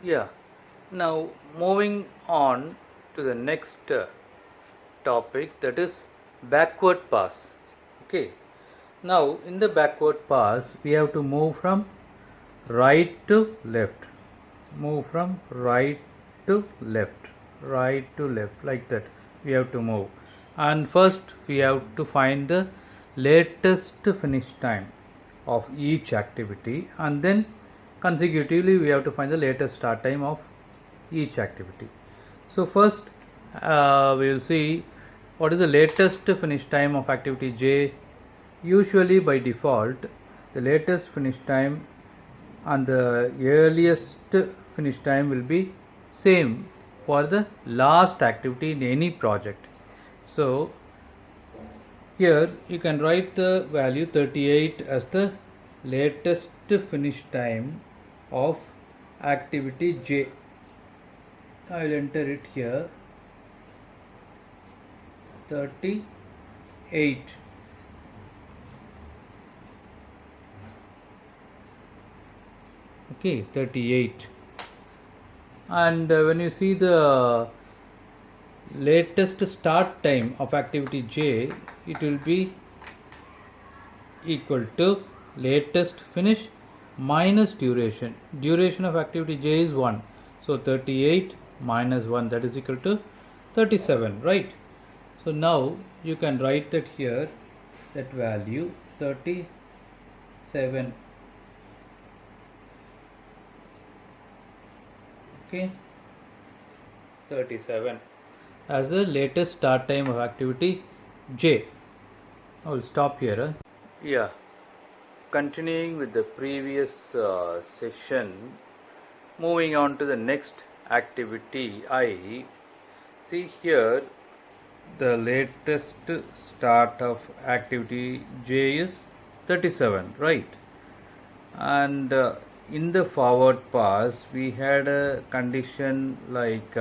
Yeah. Now moving on to the next topic, that is backward pass. Okay. Now in the backward pass we have to move from right to left. Move from right to left. Right to left, like that. We have to move. And first we have to find the latest finish time of each activity, and then consecutively we have to find the latest start time of each activity. So first we will see what is the latest finish time of activity J. Usually by default the latest finish time and the earliest finish time will be same for the last activity in any project. So here you can write the value 38 as the latest finish time of activity J. I will enter it here, 38. Okay, 38. And when you see the latest start time of activity J, it will be equal to latest finish minus duration. Duration of activity J is 1. So 38 minus 1, that is equal to 37, right? So now you can write that here, that value 37. Okay, 37 as the latest start time of activity J. I will stop here. Yeah, continuing with the previous session, moving on to the next activity I. See here, the latest start of activity J is 37, right? And in the forward pass we had a condition like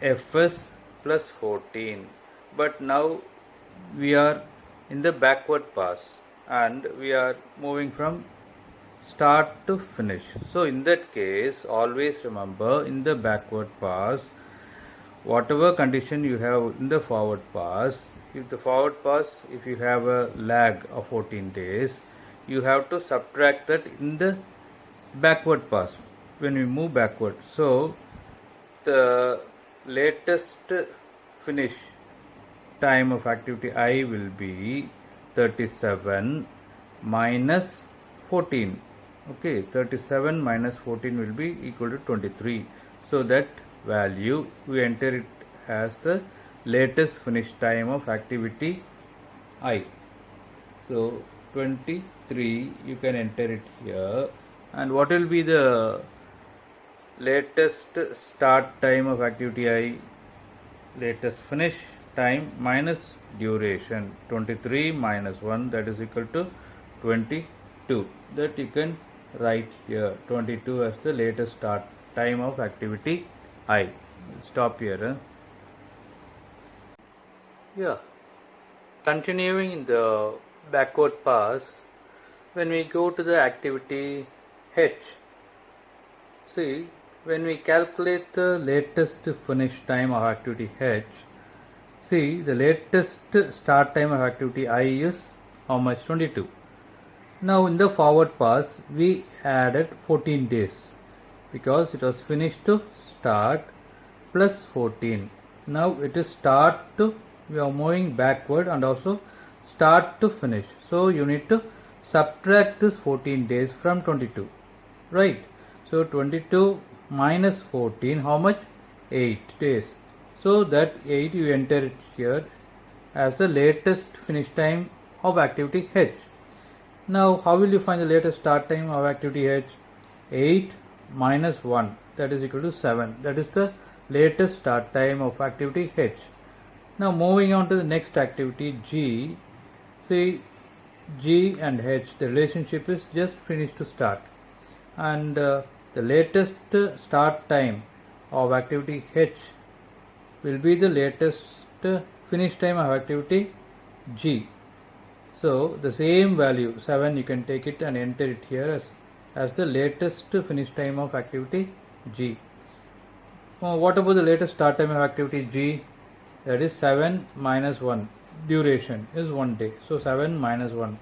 Fs plus 14, but now we are in the backward pass and we are moving from start to finish. So in that case, always remember, in the backward pass, whatever condition you have in the forward pass, if you have a lag of 14 days, you have to subtract that in the backward pass when we move backward. So the latest finish time of activity I will be 37 minus 14. Okay, 37 minus 14 will be equal to 23. So that value we enter it as the latest finish time of activity I. So 23 you can enter it here. And what will be the latest start time of activity I? Latest finish time minus duration, 23 minus 1, that is equal to 22. That you can write here, 22 as the latest start time of activity I. Stop here. Yeah, continuing in the backward pass, when we go to the activity H, see, when we calculate the latest finish time of activity H, see, the latest start time of activity I is how much? 22. Now in the forward pass we added 14 days because it was finished to start plus 14. Now it is start to, we are moving backward, and also start to finish. So you need to subtract this 14 days from 22, right? So 22 minus 14, how much? 8 days. So that 8 you enter it here as the latest finish time of activity H. Now how will you find the latest start time of activity H? 8 minus 1, that is equal to 7. That is the latest start time of activity H. Now moving on to the next activity G. See, G and H, the relationship is just finish to start, and the latest start time of activity H will be the latest finish time of activity G. So the same value 7 you can take it and enter it here as the latest finish time of activity G. What about the latest start time of activity G? That is 7 minus 1. Duration is 1 day. So 7 minus 1.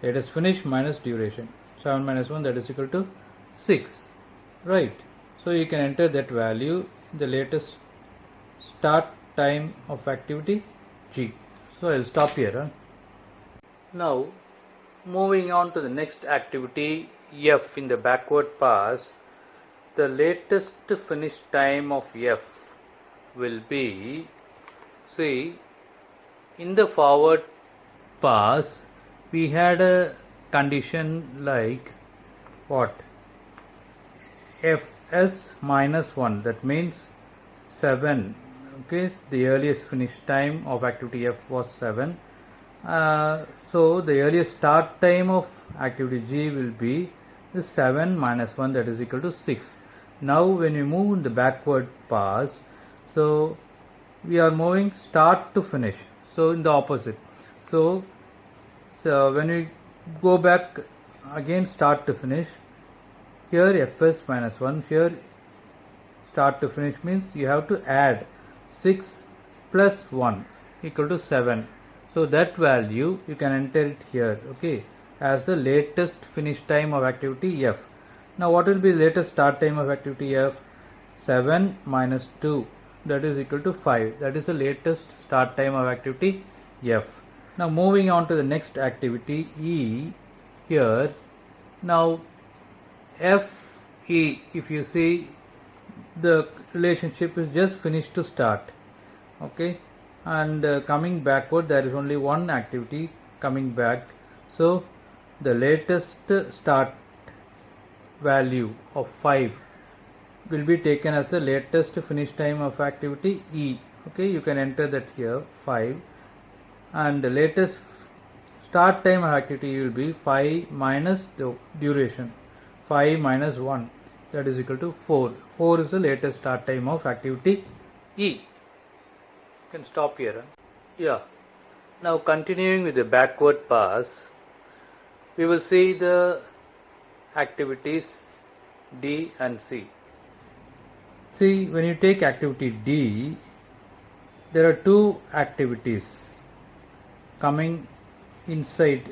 Latest finish minus duration. 7 minus 1, that is equal to 6. Right. So you can enter that value, the latest start time of activity G. So I'll stop here. Now moving on to the next activity F in the backward pass, the latest finish time of F will be, see, in the forward pass we had a condition like what? Fs minus 1, that means 7. Okay, the earliest finish time of activity F was 7. So the earliest start time of activity G will be 7 minus 1, that is equal to 6. Now when we move in the backward pass, so we are moving start to finish, so in the opposite. So when we go back again, start to finish, here Fs minus 1, here start to finish means you have to add 6 plus 1 equal to 7. So that value you can enter it here, okay, as the latest finish time of activity F. Now what will be the latest start time of activity F? 7 minus 2, that is equal to 5. That is the latest start time of activity F. Now moving on to the next activity E here. Now FE, if you see, the relationship is just finish to start, okay, and coming backward there is only one activity coming back. So the latest start value of 5 will be taken as the latest finish time of activity E. Okay, you can enter that here 5, and the latest start time of activity will be 5 minus the duration, 5 minus 1, that is equal to 4. 4 is the latest start time of activity E. You can stop here. Yeah. Now continuing with the backward pass, we will see the activities D and C. See, when you take activity D, there are two activities coming inside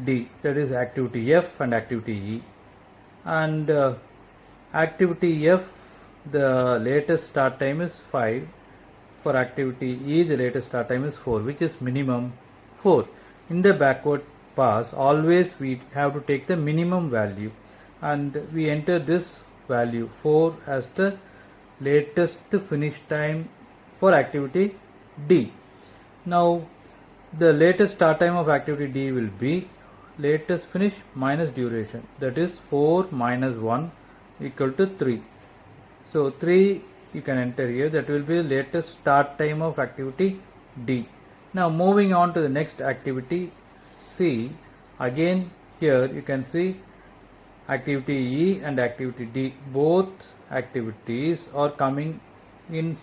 D, that is activity F and activity E. And activity F, the latest start time is 5. For activity E, the latest start time is 4, which is minimum 4. In the backward pass, always we have to take the minimum value, and we enter this value 4 as the latest finish time for activity D. Now the latest start time of activity D will be latest finish minus duration, that is 4 minus 1 equal to 3. So 3 you can enter here, that will be the latest start time of activity D. Now moving on to the next activity C, again here you can see activity E and activity D, both activities are coming in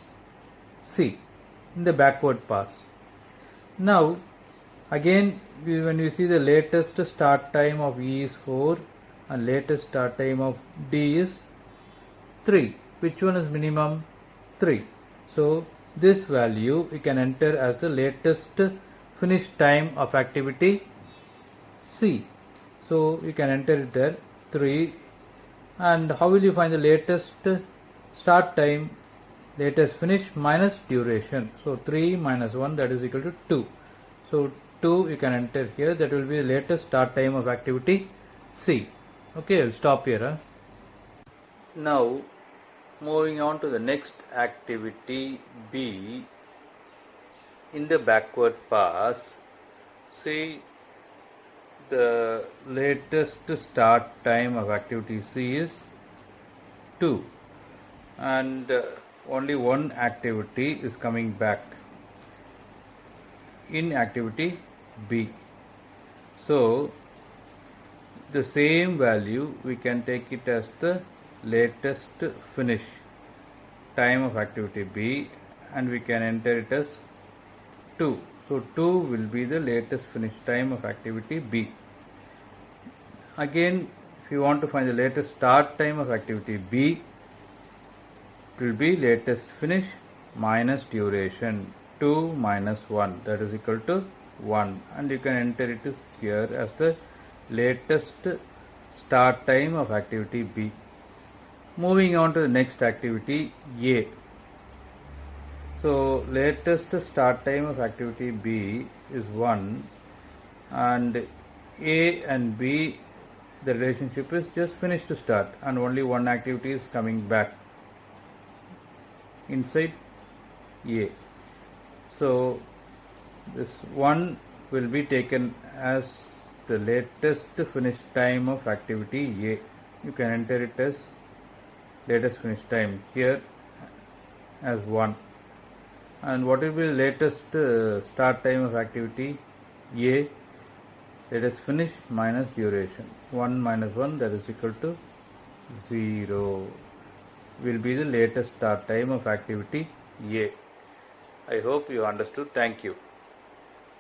C, in the backward pass. Now again when we see the latest start time of E is 4 and latest start time of D is 3. Which one is minimum? 3. So this value you can enter as the latest finish time of activity C. So you can enter it there 3. And how will you find the latest start time? Latest finish minus duration. So 3 minus 1, that is equal to 2. So 2 you can enter here, that will be the latest start time of activity C. Okay, I'll stop here. Now moving on to the next activity B in the backward pass, see the latest start time of activity C is 2, and only one activity is coming back in activity B. So the same value we can take it as the latest finish time of activity B, and we can enter it as 2. So 2 will be the latest finish time of activity B. again, if you want to find the latest start time of activity B, it will be latest finish minus duration 2 minus 1, that is equal to 1, and you can enter it here as the latest start time of activity B. Moving on to the next activity A. So latest start time of activity B is 1, and A and B, the relationship is just finish to start, and only one activity is coming back inside A. So this 1 will be taken as the latest finish time of activity A. You can enter it as latest finish time here as 1. And what will be the latest start time of activity A? Latest finish minus duration 1 minus 1, that is equal to 0, will be the latest start time of activity A. I hope you understood. Thank you.